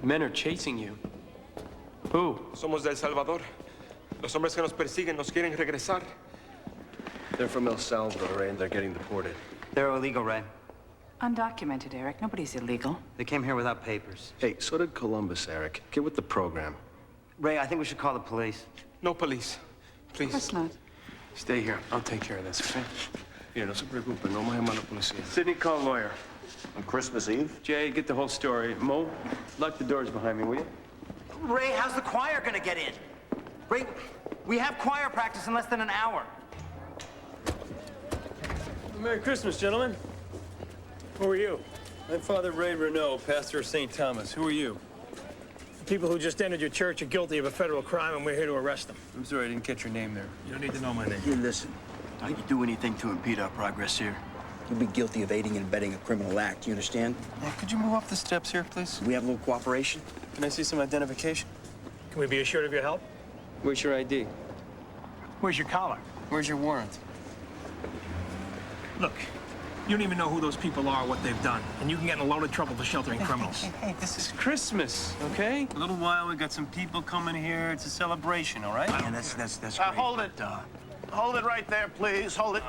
Men are chasing you. Who? Somos de El Salvador. Los hombres que nos persiguen nos quieren regresar. They're from El Salvador, Ray, and they're getting deported. They're illegal, Ray. Undocumented, Eric. Nobody's illegal. They came here without papers. Hey, so did Columbus, Eric. Get with the program. Ray, I think we should call the police. No police. Please. Of course not. Stay here. I'll take care of this, okay? Here, no se preocupe. No me llaman a la policía. Sydney, call a lawyer. On Christmas Eve? Jay, get the whole story. Mo, lock the doors behind me, will you? Ray, how's the choir gonna get in? Ray, we have choir practice in less than an hour. Merry Christmas, gentlemen. Who are you? I'm Father Ray Renault, pastor of St. Thomas. Who are you? The people who just entered your church are guilty of a federal crime, and we're here to arrest them. I'm sorry, I didn't catch your name there. You don't need to know my name. Hey, listen. Don't you do anything to impede our progress here. You'll be guilty of aiding and abetting a criminal act, you understand? Yeah, could you move up the steps here, please? We have a little cooperation. Can I see some identification? Can we be assured of your help? Where's your ID? Where's your collar? Where's your warrant? Look, you don't even know who those people are or what they've done, and you can get in a load of trouble for sheltering criminals. Hey, this is Christmas, okay? A little while, we got some people coming here. It's a celebration, all right? Yeah, that's great. Hold it. But, Hold it right there, please. Hold it.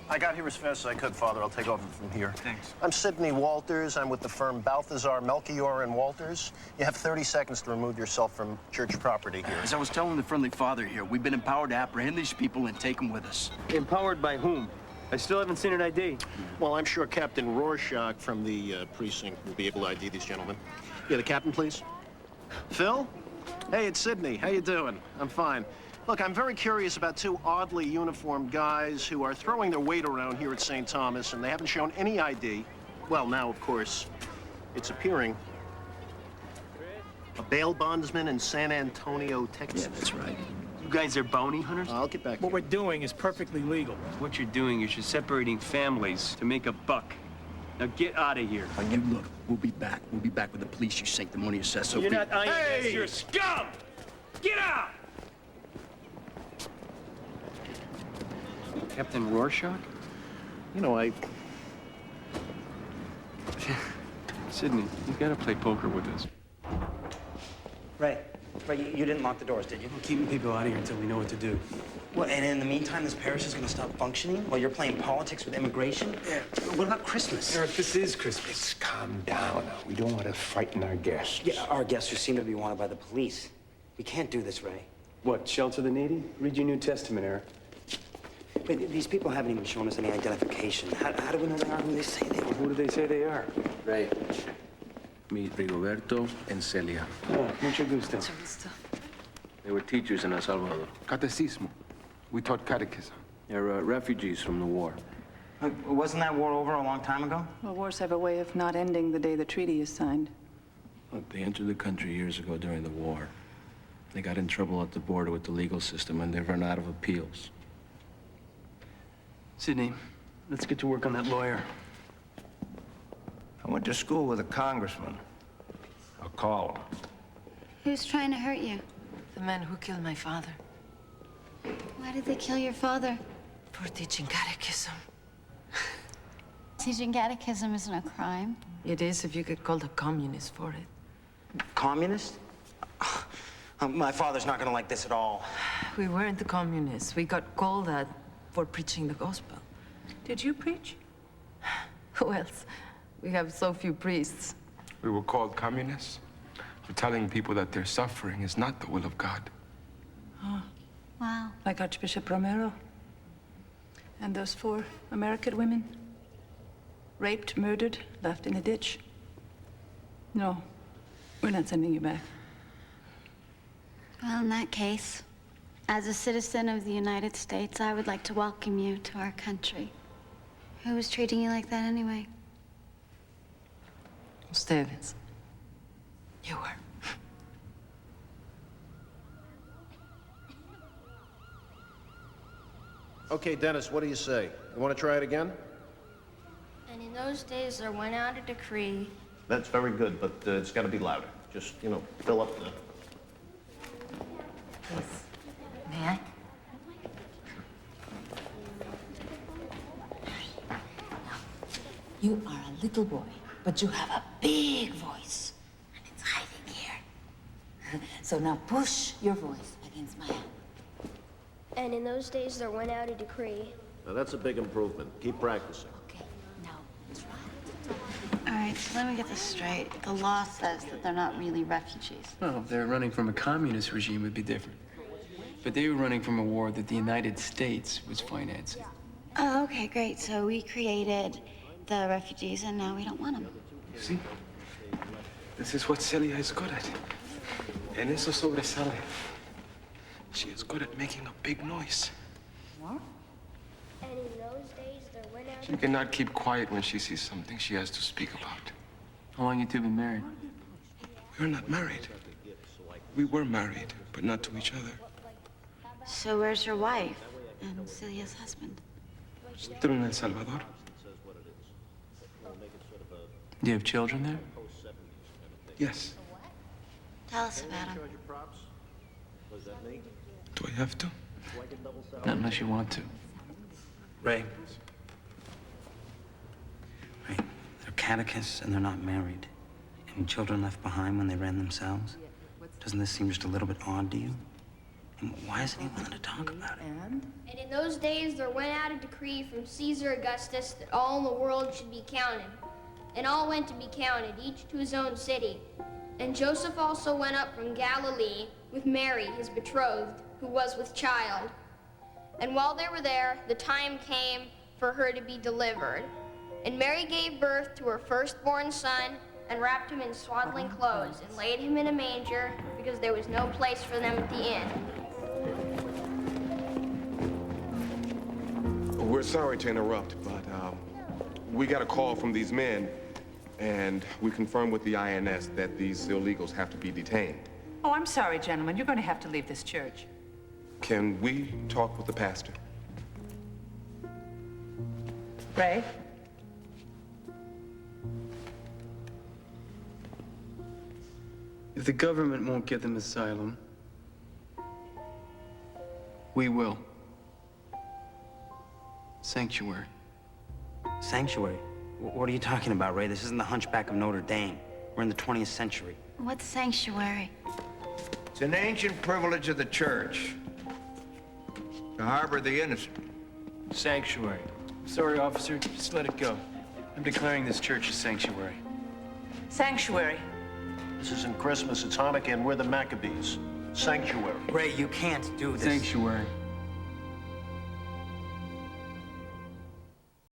I got here as fast as I could, Father. I'll take over from here. Thanks. I'm Sidney Walters. I'm with the firm Balthazar, Melchior, and Walters. You have 30 seconds to remove yourself from church property here. as I was telling the friendly father here, we've been empowered to apprehend these people and take them with us. Empowered by whom? I still haven't seen an ID. Well, I'm sure Captain Rorschach from the precinct will be able to ID these gentlemen. Yeah, the captain, please. Phil? Hey, it's Sidney. How you doing? I'm fine. Look, I'm very curious about two oddly uniformed guys who are throwing their weight around here at St. Thomas, and they haven't shown any ID. Well, now, of course, it's appearing. A bail bondsman in San Antonio, Texas. Yeah, that's right. You guys are bounty hunters? I'll get back to What you. we're doing is perfectly legal. What you're doing is you're separating families to make a buck. Now get out of here. You look, we'll be back. We'll be back with the police, you sanctimonious SOB. You're not INS, Hey! you're scum! Get out! Captain Rorschach? You know, Sydney, you gotta play poker with us. Ray, you didn't lock the doors, did you? We're keeping people out of here until we know what to do. Well, and in the meantime, this parish is gonna stop functioning while you're playing politics with immigration? Yeah. What about Christmas? Eric, this is Christmas. Just calm down. We don't want to frighten our guests. Yeah, our guests who seem to be wanted by the police. We can't do this, Ray. What, shelter the needy? Read your New Testament, Eric. Wait, these people haven't even shown us any identification. How do we know they are who they say they are? Who do they say they are? Ray, meet Rigoberto and Celia. Oh, mucho gusto. They were teachers in El Salvador. Catecismo. We taught catechism. They're refugees from the war. Wasn't that war over a long time ago? Well, wars have a way of not ending the day the treaty is signed. Look, they entered the country years ago during the war. They got in trouble at the border with the legal system, and they've run out of appeals. Sydney, let's get to work on that lawyer. I went to school with a congressman. I'll call him. Who's trying to hurt you? The man who killed my father. Why did they kill your father? For teaching catechism. Teaching catechism isn't a crime. It is if you get called a communist for it. Communist? My father's not gonna like this at all. We weren't the communists. We got called that for preaching the gospel. Did you preach? Who else? We have so few priests. We were called communists for telling people that their suffering is not the will of God. Oh, Wow. like Archbishop Romero. And those 4 American women? Raped, murdered, left in a ditch. No, we're not sending you back. Well, in that case, as a citizen of the United States, I would like to welcome you to our country. Who was treating you like that anyway? Stevens. You were. Okay, Dennis, what do you say? You want to try it again? And in those days, there went out a decree. That's very good, but it's got to be louder. Just, you know, fill up the... Please. May I? You are a little boy, but you have a big voice. And it's high So now push your voice against my hand. And in those days there went out a decree. Now, that's a big improvement. Keep practicing. Okay, now try. All right, so let me get this straight. The law says that they're not really refugees. Well, if they're running from a communist regime, it'd be different. But they were running from a war that the United States was financing. Oh, okay, great. So we created the refugees, and now we don't want them. See? This is what Celia is good at. En eso sobresale. She is good at making a big noise. And in those days there went out She cannot keep quiet when she sees something she has to speak about. How long you two been married? We're not married. We were married, but not to each other. So where's your wife and Celia's husband? They're in El Salvador. Do you have children there? Yes. Tell us about them. Do I have to? Not unless you want to. Ray. Ray, they're catechists and they're not married. And children left behind when they ran themselves. Doesn't this seem just a little bit odd to you? And why isn't he willing to talk about it? And in those days there went out a decree from Caesar Augustus that all in the world should be counted. And all went to be counted, each to his own city. And Joseph also went up from Galilee with Mary, his betrothed, who was with child. And while they were there, the time came for her to be delivered. And Mary gave birth to her firstborn son, and wrapped him in swaddling clothes, and laid him in a manger, because there was no place for them at the inn. We're sorry to interrupt, but we got a call from these men, and we confirmed with the INS that these illegals have to be detained. Oh, I'm sorry, gentlemen. You're going to have to leave this church. Can we talk with the pastor? Ray? If the government won't give them asylum, we will. Sanctuary. Sanctuary? What are you talking about, Ray? This isn't the Hunchback of Notre Dame. We're in the 20th century. What's sanctuary? It's an ancient privilege of the church to harbor the innocent. Sanctuary. Sorry, officer, just let it go. I'm declaring this church a sanctuary. Sanctuary. This isn't Christmas, it's Hanukkah, and we're the Maccabees. Sanctuary. Ray, you can't do this. Sanctuary.